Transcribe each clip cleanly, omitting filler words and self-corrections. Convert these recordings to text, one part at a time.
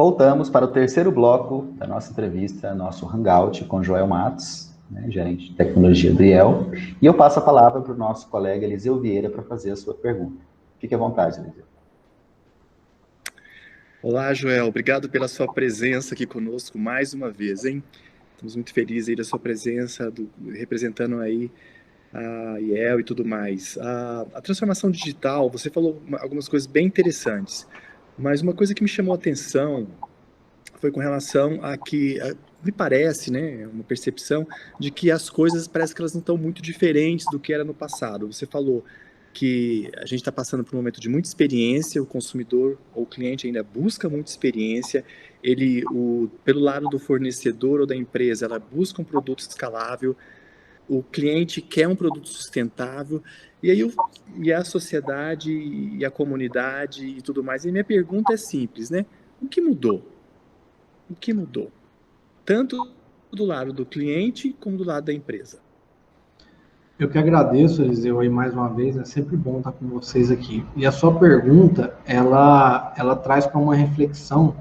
Voltamos para o terceiro bloco da nossa entrevista, nosso Hangout com Joel Matos, né, gerente de tecnologia do IEL, e eu passo a palavra para o nosso colega Eliseu Vieira para fazer a sua pergunta. Fique à vontade, Eliseu. Olá, Joel. Obrigado pela sua presença aqui conosco mais uma vez, hein? Estamos muito felizes aí da sua presença, representando aí a IEL e tudo mais. A transformação digital, você falou algumas coisas bem interessantes, mas uma coisa que me chamou a atenção foi com relação a que, me parece, né, uma percepção de que as coisas parece que elas não estão muito diferentes do que era no passado. Você falou que a gente está passando por um momento de muita experiência, o consumidor ou o cliente ainda busca muita experiência, pelo lado do fornecedor ou da empresa, ela busca um produto escalável, o cliente quer um produto sustentável, e a sociedade e a comunidade e tudo mais. E minha pergunta é simples, né? O que mudou? O que mudou? Tanto do lado do cliente como do lado da empresa. Eu que agradeço, Eliseu, aí mais uma vez, é sempre bom estar com vocês aqui. E a sua pergunta, ela traz para uma reflexão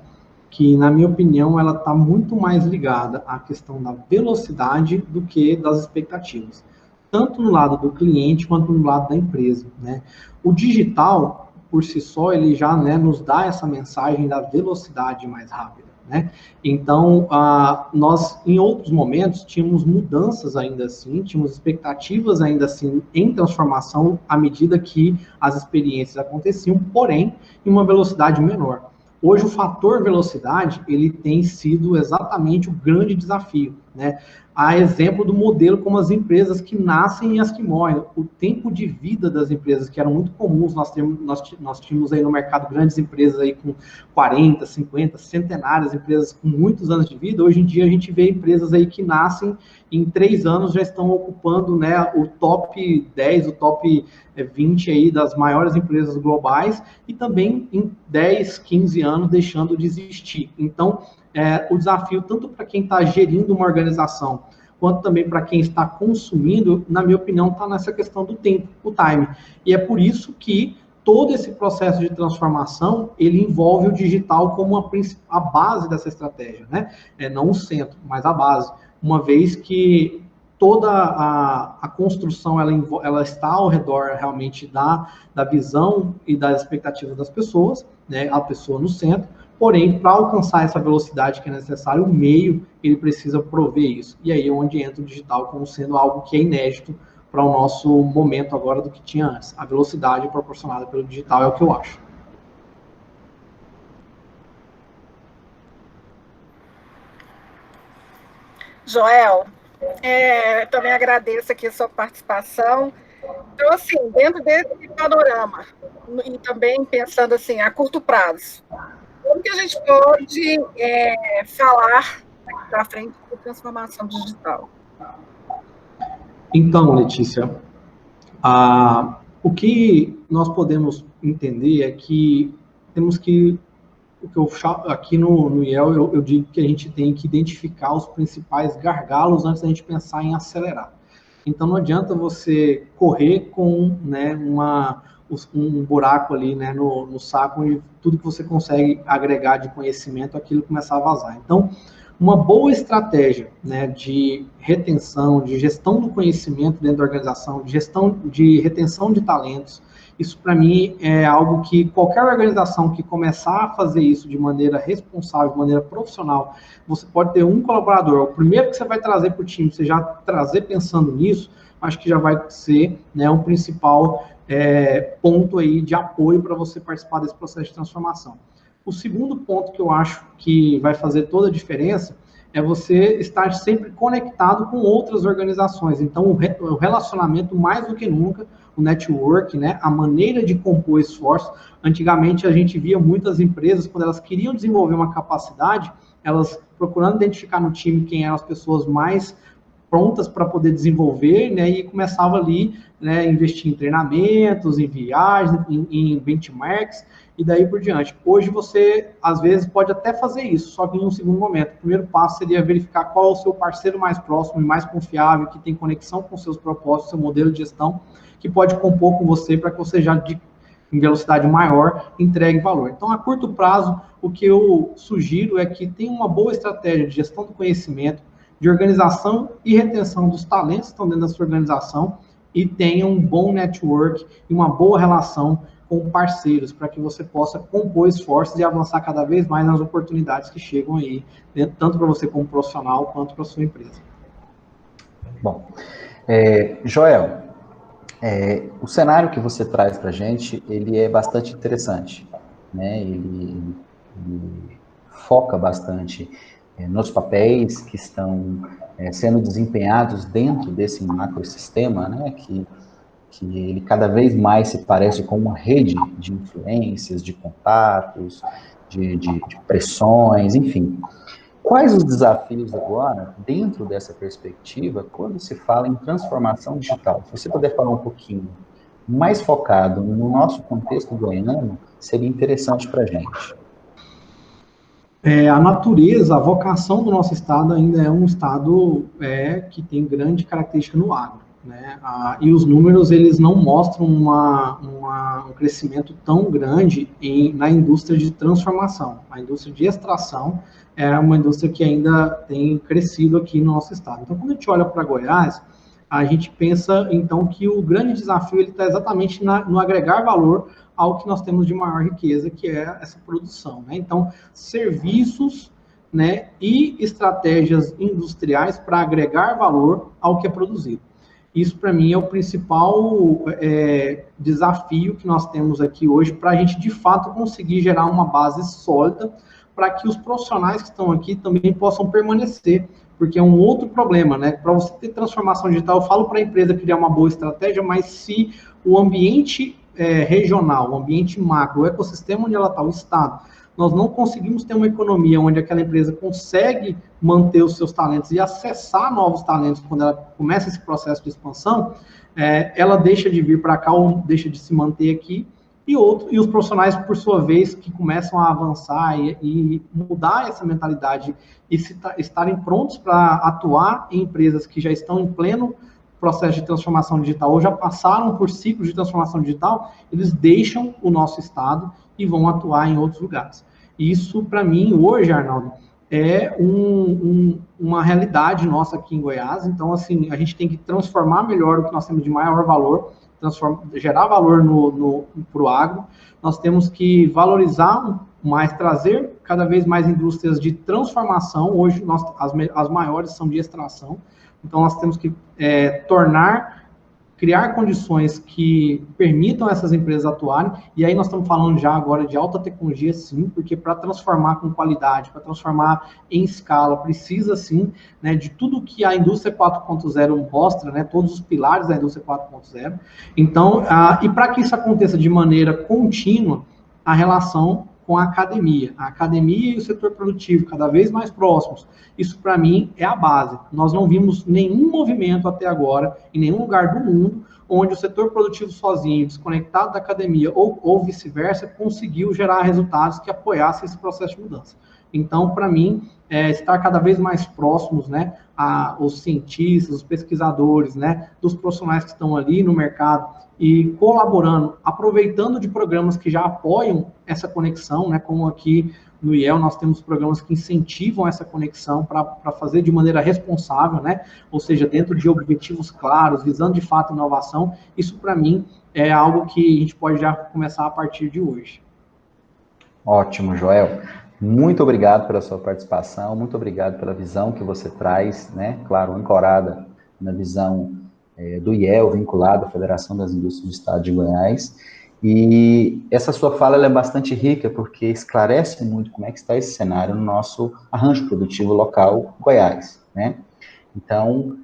que, na minha opinião, ela está muito mais ligada à questão da velocidade do que das expectativas. Tanto no lado do cliente quanto no lado da empresa, né? O digital, por si só, ele já, né, nos dá essa mensagem da velocidade mais rápida. Né? Então, nós, em outros momentos, tínhamos mudanças ainda assim, tínhamos expectativas ainda assim em transformação à medida que as experiências aconteciam, porém, em uma velocidade menor. Hoje, o fator velocidade, ele tem sido exatamente o grande desafio, né? A exemplo do modelo como as empresas que nascem e as que morrem. O tempo de vida das empresas, que eram muito comuns, nós tínhamos aí no mercado grandes empresas aí com 40, 50, centenárias, empresas com muitos anos de vida. Hoje em dia, a gente vê empresas aí que nascem em 3 anos, já estão ocupando, né, o top 10, o top 20 aí das maiores empresas globais, e também em 10, 15 anos deixando de existir. Então, o desafio, tanto para quem está gerindo uma organização, quanto também para quem está consumindo, na minha opinião, está nessa questão do tempo, o time. E é por isso que todo esse processo de transformação, ele envolve o digital como a base dessa estratégia, né? Não o centro, mas a base. Uma vez que toda a construção, ela está ao redor realmente da visão e das expectativas das pessoas, né? A pessoa no centro. Porém, para alcançar essa velocidade que é necessária, o meio, ele precisa prover isso. E aí é onde entra o digital como sendo algo que é inédito para o nosso momento agora do que tinha antes. A velocidade proporcionada pelo digital é o que eu acho. Joel, também agradeço aqui a sua participação. Então, assim, dentro desse panorama, e também pensando assim, a curto prazo, como que a gente pode falar daqui para frente de transformação digital? Então, Letícia, o que nós podemos entender é que temos que, aqui no IEL, eu digo que a gente tem que identificar os principais gargalos antes da gente pensar em acelerar. Então, não adianta você correr com, né, um buraco ali, né, no saco, e tudo que você consegue agregar de conhecimento, aquilo começar a vazar. Então, uma boa estratégia, né, de retenção, de gestão do conhecimento dentro da organização, de retenção de talentos, isso para mim é algo que qualquer organização que começar a fazer isso de maneira responsável, de maneira profissional, você pode ter um colaborador, o primeiro que você vai trazer para o time, você já trazer pensando nisso, acho que já vai ser, né, um principal ponto aí de apoio para você participar desse processo de transformação. O segundo ponto que eu acho que vai fazer toda a diferença é você estar sempre conectado com outras organizações. Então, o relacionamento, mais do que nunca, o network, né, a maneira de compor esforço. Antigamente, a gente via muitas empresas, quando elas queriam desenvolver uma capacidade, elas procurando identificar no time quem eram as pessoas mais prontas para poder desenvolver, né, e começava ali, né, investir em treinamentos, em viagens, em benchmarks, e daí por diante. Hoje você, às vezes, pode até fazer isso, só que em um segundo momento. O primeiro passo seria verificar qual é o seu parceiro mais próximo e mais confiável, que tem conexão com seus propósitos, seu modelo de gestão, que pode compor com você para que você já em velocidade maior, entregue valor. Então, a curto prazo, o que eu sugiro é que tenha uma boa estratégia de gestão do conhecimento, de organização e retenção dos talentos que estão dentro da sua organização e tenha um bom network e uma boa relação com parceiros, para que você possa compor esforços e avançar cada vez mais nas oportunidades que chegam aí, tanto para você como profissional, quanto para a sua empresa. Bom, Joel, o cenário que você traz para a gente, ele é bastante interessante, né? Ele foca bastante nos papéis que estão sendo desempenhados dentro desse macrosistema, né? Que ele cada vez mais se parece com uma rede de influências, de contatos, de pressões, enfim. Quais os desafios agora, dentro dessa perspectiva, quando se fala em transformação digital? Se você puder falar um pouquinho mais focado no nosso contexto goiano, seria interessante para a gente. A natureza, a vocação do nosso estado ainda é um estado que tem grande característica no agro, né? E os números, eles não mostram um crescimento tão grande na indústria de transformação. A indústria de extração é uma indústria que ainda tem crescido aqui no nosso estado. Então, quando a gente olha para Goiás, a gente pensa, então, que o grande desafio está exatamente no agregar valor ao que nós temos de maior riqueza, que é essa produção, né? Então, serviços, né, e estratégias industriais para agregar valor ao que é produzido. Isso, para mim, é o principal desafio que nós temos aqui hoje, para a gente, de fato, conseguir gerar uma base sólida para que os profissionais que estão aqui também possam permanecer, porque é um outro problema, né? Para você ter transformação digital, eu falo para a empresa criar uma boa estratégia, mas se o ambiente regional, o ambiente macro, o ecossistema onde ela está, o estado, nós não conseguimos ter uma economia onde aquela empresa consegue manter os seus talentos e acessar novos talentos quando ela começa esse processo de expansão, ela deixa de vir para cá ou deixa de se manter aqui, e os profissionais, por sua vez, que começam a avançar e mudar essa mentalidade e estarem prontos para atuar em empresas que já estão em pleno processo de transformação digital ou já passaram por ciclos de transformação digital, eles deixam o nosso estado e vão atuar em outros lugares. Isso, para mim, hoje, Arnaldo, é uma realidade nossa aqui em Goiás. Então, assim, a gente tem que transformar melhor o que nós temos de maior valor, gerar valor para o agro. Nós temos que valorizar mais, trazer cada vez mais indústrias de transformação. Hoje, as maiores são de extração. Então, nós temos que criar condições que permitam essas empresas atuarem, e aí nós estamos falando já agora de alta tecnologia, sim, porque para transformar com qualidade, para transformar em escala, precisa, sim, né, de tudo que a indústria 4.0 mostra, né, todos os pilares da indústria 4.0. Então, e para que isso aconteça de maneira contínua, a relação com a academia e o setor produtivo cada vez mais próximos. Isso, para mim, é a base. Nós não vimos nenhum movimento até agora, em nenhum lugar do mundo, onde o setor produtivo sozinho, desconectado da academia ou vice-versa, conseguiu gerar resultados que apoiassem esse processo de mudança. Então, para mim, estar cada vez mais próximos, né, os cientistas, os pesquisadores, né, dos profissionais que estão ali no mercado e colaborando, aproveitando de programas que já apoiam essa conexão, né, como aqui no IEL nós temos programas que incentivam essa conexão para fazer de maneira responsável, né, ou seja, dentro de objetivos claros, visando de fato inovação. Isso, para mim, é algo que a gente pode já começar a partir de hoje. Ótimo, Joel. Muito obrigado pela sua participação, muito obrigado pela visão que você traz, né, claro, ancorada na visão do IEL, vinculado à Federação das Indústrias do Estado de Goiás. E essa sua fala ela é bastante rica, porque esclarece muito como é que está esse cenário no nosso arranjo produtivo local, Goiás, né? Então,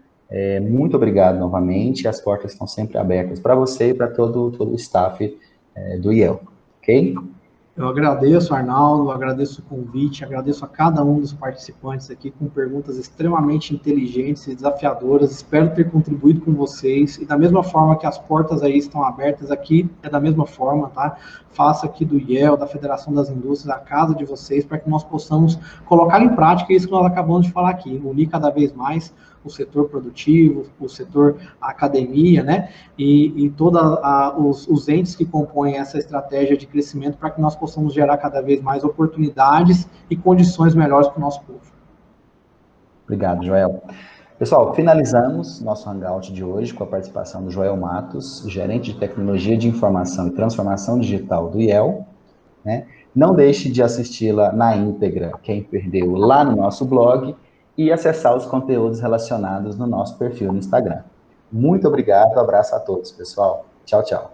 muito obrigado novamente, as portas estão sempre abertas para você e para todo o staff do IEL, ok? Eu agradeço, Arnaldo, agradeço o convite, agradeço a cada um dos participantes aqui com perguntas extremamente inteligentes e desafiadoras. Espero ter contribuído com vocês. E da mesma forma que as portas aí estão abertas aqui, é da mesma forma, tá? Faça aqui do IEL, da Federação das Indústrias, a casa de vocês, para que nós possamos colocar em prática isso que nós acabamos de falar aqui, unir cada vez mais o setor produtivo, o setor academia, né, e todos os entes que compõem essa estratégia de crescimento para que nós possamos gerar cada vez mais oportunidades e condições melhores para o nosso povo. Obrigado, Joel. Pessoal, finalizamos nosso Hangout de hoje com a participação do Joel Matos, gerente de Tecnologia de Informação e Transformação Digital do IEL, né? Não deixe de assisti-la na íntegra, quem perdeu, lá no nosso blog, e acessar os conteúdos relacionados no nosso perfil no Instagram. Muito obrigado, abraço a todos, pessoal. Tchau, tchau.